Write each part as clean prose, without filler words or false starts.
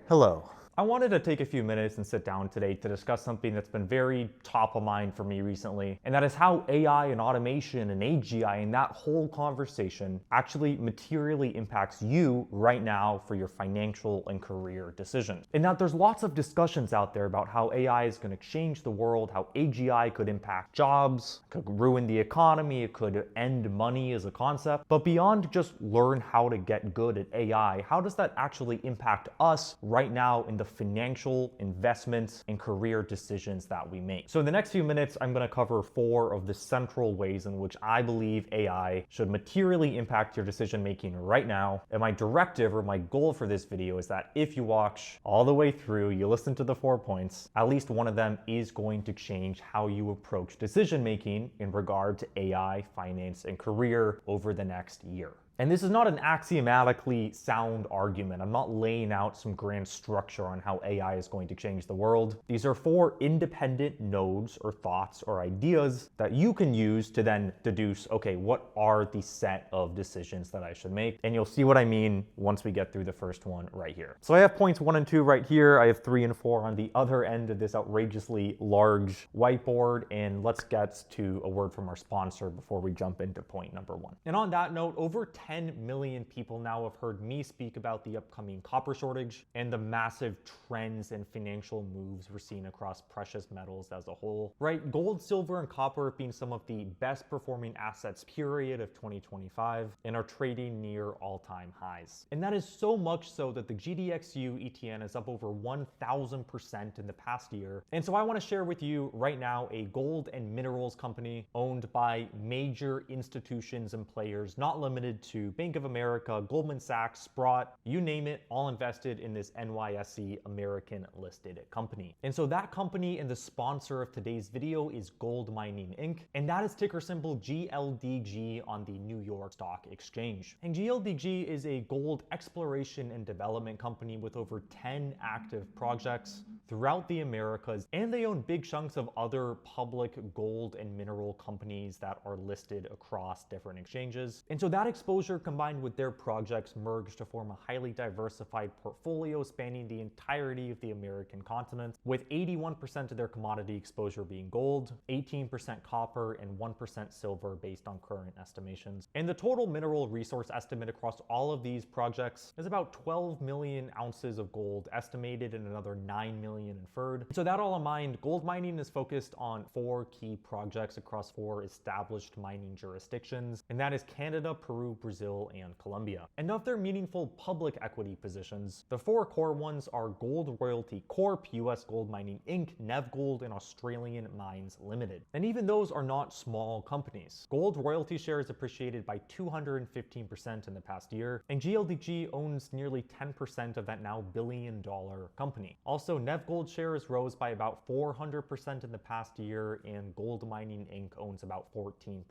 Hello. I wanted to take a few minutes and sit down today to discuss something that's been very top of mind for me recently, and that is how AI and automation and AGI and that whole conversation actually materially impacts you right now for your financial and career decisions. And now there's lots of discussions out there about how AI is going to change the world, how AGI could impact jobs, could ruin the economy, it could end money as a concept. But beyond just learn how to get good at AI, how does that actually impact us right now in the financial investments and career decisions that we make? So in the next few minutes, I'm going to cover 4 of the central ways in which I believe AI should materially impact your decision making right now. And my directive or my goal for this video is that if you watch all the way through, you listen to the 4 points, at least one of them is going to change how you approach decision making in regard to AI, finance, and career over the next year. And this is not an axiomatically sound argument. I'm not laying out some grand structure on how AI is going to change the world. These are 4 independent nodes or thoughts or ideas that you can use to then deduce, okay, what are the set of decisions that I should make? And you'll see what I mean once we get through the first one right here. So I have points 1 and 2 right here. I have 3 and 4 on the other end of this outrageously large whiteboard. And let's get to a word from our sponsor before we jump into point number 1. And on that note, over 10 million people now have heard me speak about the upcoming copper shortage and the massive trends and financial moves we're seeing across precious metals as a whole. Right? Gold, silver, and copper have been some of the best performing assets period of 2025 and are trading near all-time highs. And that is so much so that the GDXU ETN is up over 1,000% in the past year. And so I want to share with you right now a gold and minerals company owned by major institutions and players, not limited to Bank of America, Goldman Sachs, Sprott, you name it, all invested in this NYSE American listed company. And so that company and the sponsor of today's video is Gold Mining Inc. And that is ticker symbol GLDG on the New York Stock Exchange. And GLDG is a gold exploration and development company with over 10 active projects throughout the Americas, and they own big chunks of other public gold and mineral companies that are listed across different exchanges. And so that exposure combined with their projects merged to form a highly diversified portfolio spanning the entirety of the American continent, with 81% of their commodity exposure being gold, 18% copper, and 1% silver based on current estimations. And the total mineral resource estimate across all of these projects is about 12 million ounces of gold estimated and another 9 million inferred. So that all in mind, gold mining is focused on 4 key projects across 4 established mining jurisdictions, and that is Canada, Peru, Brazil, and Colombia. And of their meaningful public equity positions, the 4 core ones are Gold Royalty Corp, US Gold Mining Inc., Nevgold, and Australian Mines Limited. And even those are not small companies. Gold Royalty shares appreciated by 215% in the past year, and GLDG owns nearly 10% of that now billion-dollar company. Also, Nevgold shares rose by about 400% in the past year, and Gold Mining Inc. owns about 14%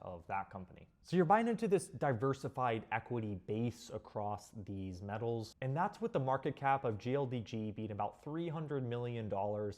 of that company. So you're buying into this diversified equity base across these metals, and that's with the market cap of GLDG being about $300 million,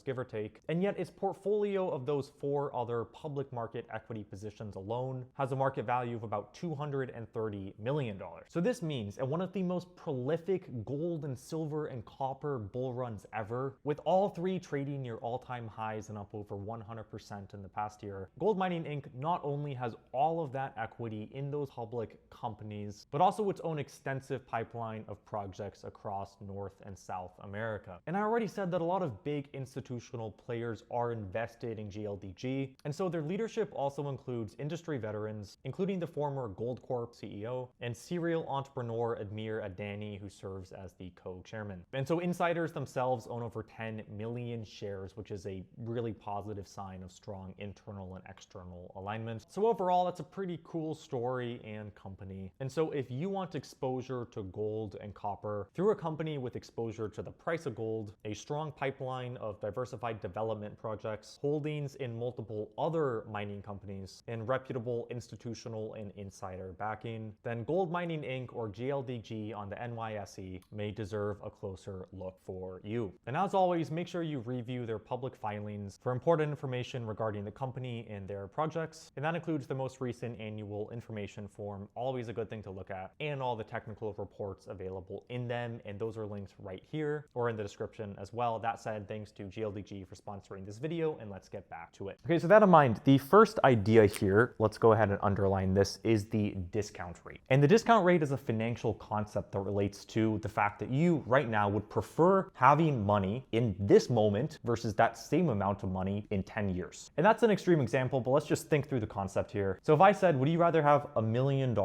give or take, and yet its portfolio of those 4 other public market equity positions alone has a market value of about $230 million. So this means at one of the most prolific gold and silver and copper bull runs ever, with all 3 trading near all-time highs and up over 100% in the past year, Gold Mining Inc. not only has all of that equity in those public companies, but also its own extensive pipeline of projects across North and South America. And I already said that a lot of big institutional players are invested in GLDG, and so their leadership also includes industry veterans, including the former Goldcorp CEO and serial entrepreneur Admir Adani, who serves as the co-chairman. And so insiders themselves own over 10 million shares, which is a really positive sign of strong internal and external alignment. So overall, that's a pretty cool story and company. And so if you want exposure to gold and copper through a company with exposure to the price of gold, a strong pipeline of diversified development projects, holdings in multiple other mining companies, and reputable institutional and insider backing, then Gold Mining Inc. or GLDG on the NYSE may deserve a closer look for you. And as always, make sure you review their public filings for important information regarding the company and their projects, and that includes the most recent annual information form, all always a good thing to look at, and all the technical reports available in them. And those are linked right here or in the description as well. That said, thanks to GLDG for sponsoring this video, and let's get back to it. Okay, so that in mind, the first idea here, let's go ahead and underline this, is the discount rate. And the discount rate is a financial concept that relates to the fact that you right now would prefer having money in this moment versus that same amount of money in 10 years. And that's an extreme example, but let's just think through the concept here. So if I said, would you rather have $1 million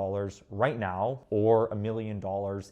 right now or $1 million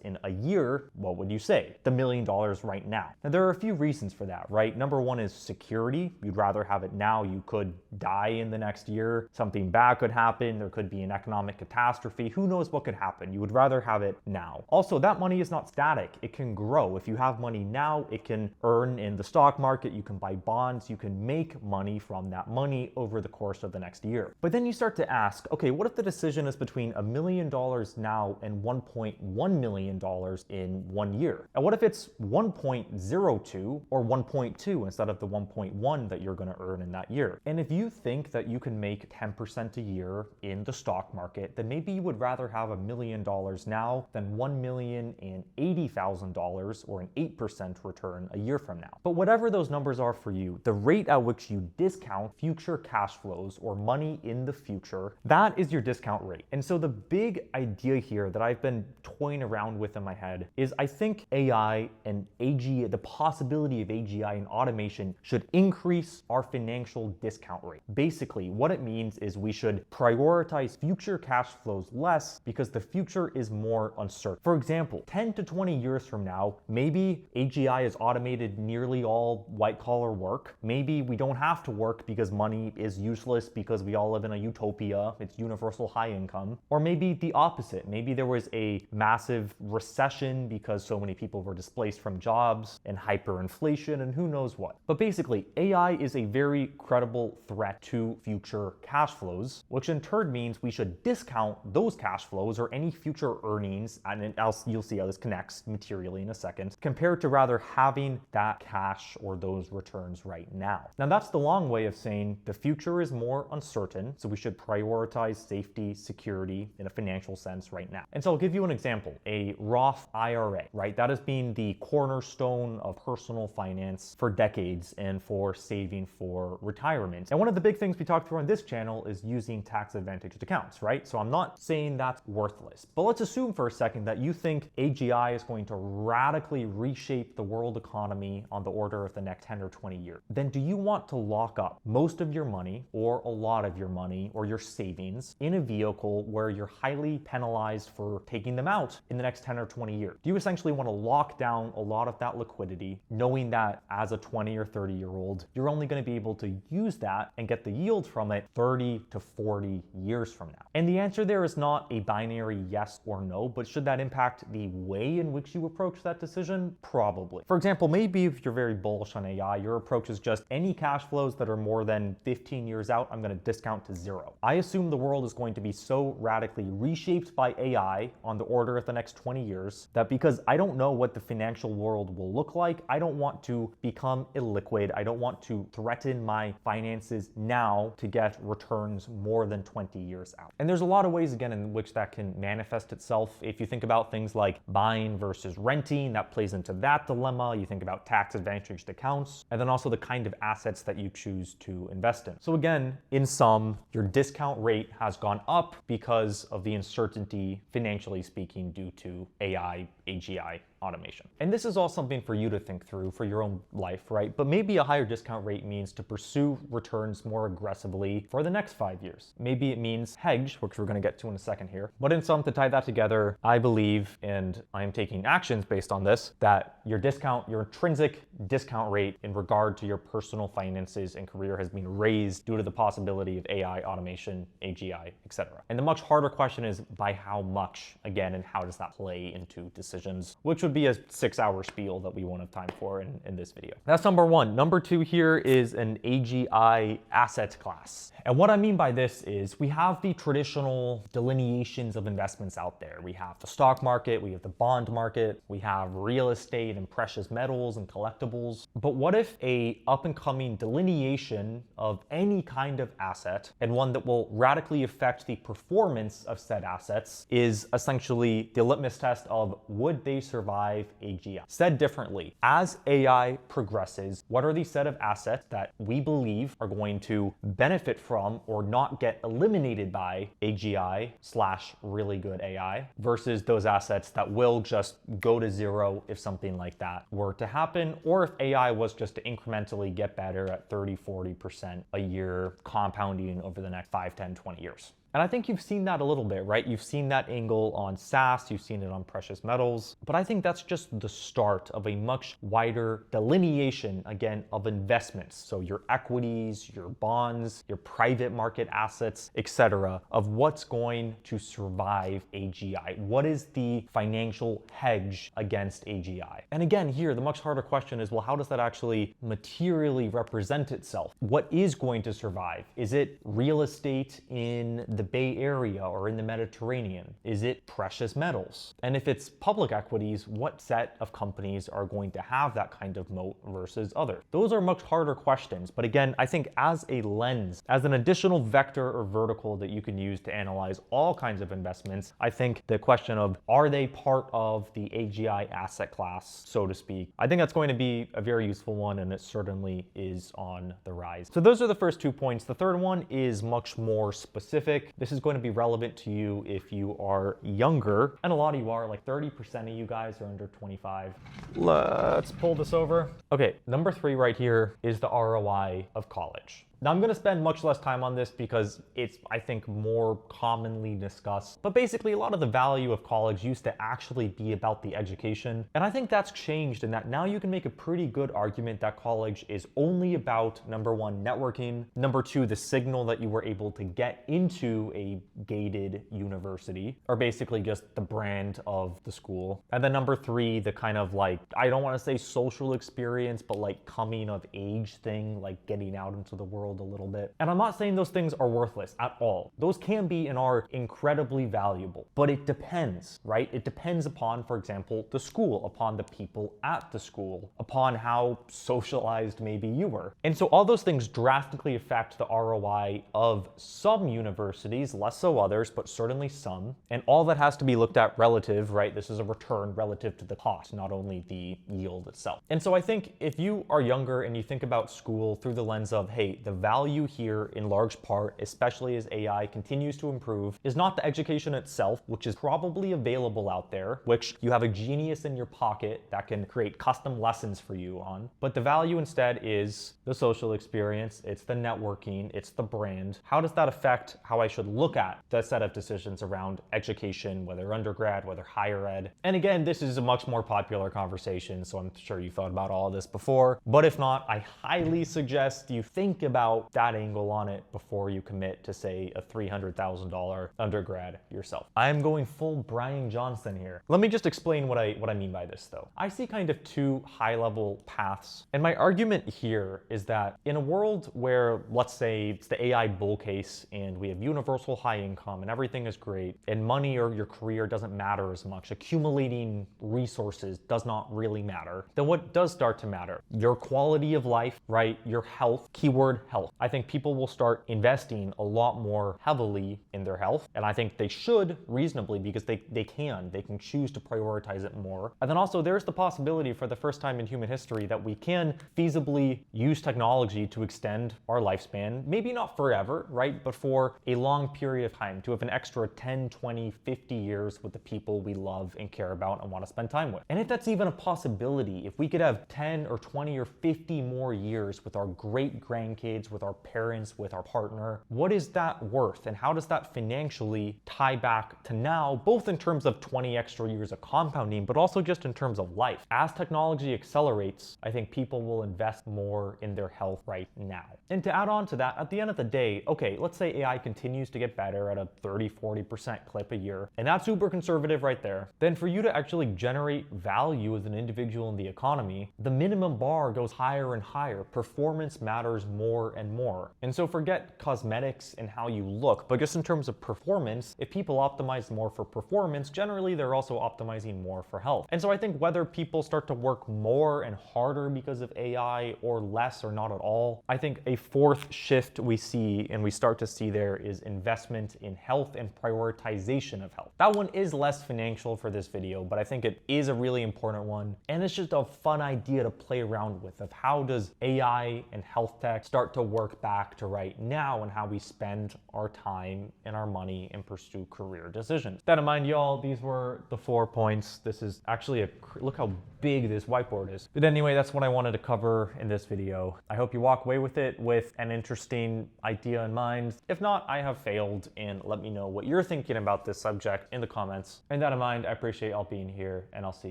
in a year, what would you say? The $1 million right now. Now, there are a few reasons for that, right? Number one is security. You'd rather have it now. You could die in the next year. Something bad could happen. There could be an economic catastrophe. Who knows what could happen? You would rather have it now. Also, that money is not static. It can grow. If you have money now, it can earn in the stock market. You can buy bonds. You can make money from that money over the course of the next year. But then you start to ask, okay, what if the decision is between $1 million now and $1.1 million in 1 year? And what if it's 1.02 or 1.2 instead of the 1.1 that you're going to earn in that year? And if you think that you can make 10% a year in the stock market, then maybe you would rather have $1 million now than $1,080,000 or an 8% return a year from now. But whatever those numbers are for you, the rate at which you discount future cash flows or money in the future, that is your discount rate. And so the big idea here that I've been toying around with in my head is I think AI and AGI, the possibility of AGI and automation should increase our financial discount rate. Basically, what it means is we should prioritize future cash flows less because the future is more uncertain. For example, 10 to 20 years from now, maybe AGI has automated nearly all white-collar work. Maybe we don't have to work because money is useless because we all live in a utopia. It's universal high income. Or maybe the opposite. Maybe there was a massive recession because so many people were displaced from jobs and hyperinflation and who knows what. But basically, AI is a very credible threat to future cash flows, which in turn means we should discount those cash flows or any future earnings, and else you'll see how this connects materially in a second, compared to rather having that cash or those returns right now. Now, that's the long way of saying the future is more uncertain, so we should prioritize safety, security in a financial sense right now. And so I'll give you an example, a Roth IRA, right? That has been the cornerstone of personal finance for decades and for saving for retirement. And one of the big things we talked through on this channel is using tax advantaged accounts, right? So I'm not saying that's worthless, but let's assume for a second that you think AGI is going to radically reshape the world economy on the order of the next 10 or 20 years. Then do you want to lock up most of your money or a lot of your money or your savings in a vehicle where you're highly penalized for taking them out in the next 10 or 20 years? Do you essentially want to lock down a lot of that liquidity, knowing that as a 20 or 30-year-old, you're only going to be able to use that and get the yield from it 30 to 40 years from now? And the answer there is not a binary yes or no, but should that impact the way in which you approach that decision? Probably. For example, maybe if you're very bullish on AI, your approach is just any cash flows that are more than 15 years out, I'm going to discount to zero. I assume the world is going to be so radically reshaped by AI on the order of the next 20 years that because I don't know what the financial world will look like, I don't want to become illiquid. I don't want to threaten my finances now to get returns more than 20 years out. And there's a lot of ways, again, in which that can manifest itself. If you think about things like buying versus renting, that plays into that dilemma. You think about tax advantaged accounts, and then also the kind of assets that you choose to invest in. So again, in sum, your discount rate has gone up because of the uncertainty, financially speaking, due to AI, AGI, automation. And this is all something for you to think through for your own life, right? But maybe a higher discount rate means to pursue returns more aggressively for the next 5 years. Maybe it means hedge, which we're going to get to in a second here. But in sum, to tie that together, I believe, and I am taking actions based on this, that your intrinsic discount rate in regard to your personal finances and career has been raised due to the possibility of AI, automation, AGI, etc. And the much harder question is by how much, again, and how does that play into decisions? decisions, which would be a 6-hour spiel that we won't have time for in this video. That's number one. Number two here is an AGI asset class. And what I mean by this is we have the traditional delineations of investments out there. We have the stock market, we have the bond market, we have real estate and precious metals and collectibles. But what if a up-and-coming delineation of any kind of asset, and one that will radically affect the performance of said assets, is essentially the litmus test of would they survive AGI? Said differently, as AI progresses, what are the set of assets that we believe are going to benefit from or not get eliminated by AGI / really good AI versus those assets that will just go to zero if something like that were to happen, or if AI was just to incrementally get better at 30-40% a year compounding over the next 5, 10, 20 years. And I think you've seen that a little bit, right? You've seen that angle on SaaS, you've seen it on precious metals, but I think that's just the start of a much wider delineation, again, of investments. So your equities, your bonds, your private market assets, etc., of what's going to survive AGI. What is the financial hedge against AGI? And again, here, the much harder question is, well, how does that actually materially represent itself? What is going to survive? Is it real estate in the Bay Area or in the Mediterranean? Is it precious metals? And if it's public equities, what set of companies are going to have that kind of moat versus others? Those are much harder questions. But again, I think as a lens, as an additional vector or vertical that you can use to analyze all kinds of investments, I think the question of are they part of the AGI asset class, so to speak, I think that's going to be a very useful one, and it certainly is on the rise. So those are the first 2 points. The third one is much more specific. This is going to be relevant to you if you are younger, and a lot of you are, like 30% of you guys are under 25. Let's pull this over. Okay, number 3 right here is the ROI of college. Now, I'm going to spend much less time on this because it's, I think, more commonly discussed. But basically, a lot of the value of college used to actually be about the education. And I think that's changed in that now you can make a pretty good argument that college is only about, number one, networking, number two, the signal that you were able to get into a gated university, or basically just the brand of the school. And then number three, the kind of like, I don't want to say social experience, but like coming of age thing, like getting out into the world a little bit. And I'm not saying those things are worthless at all. Those can be and are incredibly valuable, but it depends, right? It depends upon, for example, the school, upon the people at the school, upon how socialized maybe you were. And so all those things drastically affect the ROI of some universities, less so others, but certainly some. And all that has to be looked at relative, right? This is a return relative to the cost, not only the yield itself. And so I think if you are younger and you think about school through the lens of, hey, the value here in large part, especially as AI continues to improve, is not the education itself, which is probably available out there, which you have a genius in your pocket that can create custom lessons for you on. But the value instead is the social experience, it's the networking, it's the brand. How does that affect how I should look at the set of decisions around education, whether undergrad, whether higher ed? And again, this is a much more popular conversation, so I'm sure you thought about all of this before. But if not, I highly suggest you think about that angle on it before you commit to, say, a $300,000 undergrad yourself. I'm going full Brian Johnson here. Let me just explain what I mean by this, though. I see kind of two high-level paths, and my argument here is that in a world where, let's say, it's the AI bull case, and we have universal high income, and everything is great, and money or your career doesn't matter as much, accumulating resources does not really matter, then what does start to matter? Your quality of life, right? Your health, keyword health. I think people will start investing a lot more heavily in their health, and I think they should reasonably because they can choose to prioritize it more. And then also there's the possibility for the first time in human history that we can feasibly use technology to extend our lifespan, maybe not forever, right, but for a long period of time, to have an extra 10, 20, 50 years with the people we love and care about and want to spend time with. And if that's even a possibility, if we could have 10 or 20 or 50 more years with our great grandkids, kids, with our parents, with our partner, what is that worth? And how does that financially tie back to now, both in terms of 20 extra years of compounding, but also just in terms of life? As technology accelerates, I think people will invest more in their health right now. And to add on to that, at the end of the day, okay, let's say AI continues to get better at a 30-40% clip a year, and that's super conservative right there. Then for you to actually generate value as an individual in the economy, the minimum bar goes higher and higher. Performance matters more and more. And so forget cosmetics and how you look, but just in terms of performance, if people optimize more for performance, generally they're also optimizing more for health. And so I think whether people start to work more and harder because of AI or less or not at all, I think a fourth shift we see and we start to see there is investment in health and prioritization of health. That one is less financial for this video, but I think it is a really important one. And it's just a fun idea to play around with of how does AI and health tech start to work back to right now and how we spend our time and our money and pursue career decisions. With that in mind, y'all, these were the 4 points. This is actually look how big this whiteboard is. But anyway, that's what I wanted to cover in this video. I hope you walk away with it with an interesting idea in mind. If not, I have failed, and let me know what you're thinking about this subject in the comments. And that in mind, I appreciate y'all being here, and I'll see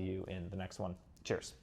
you in the next one. Cheers.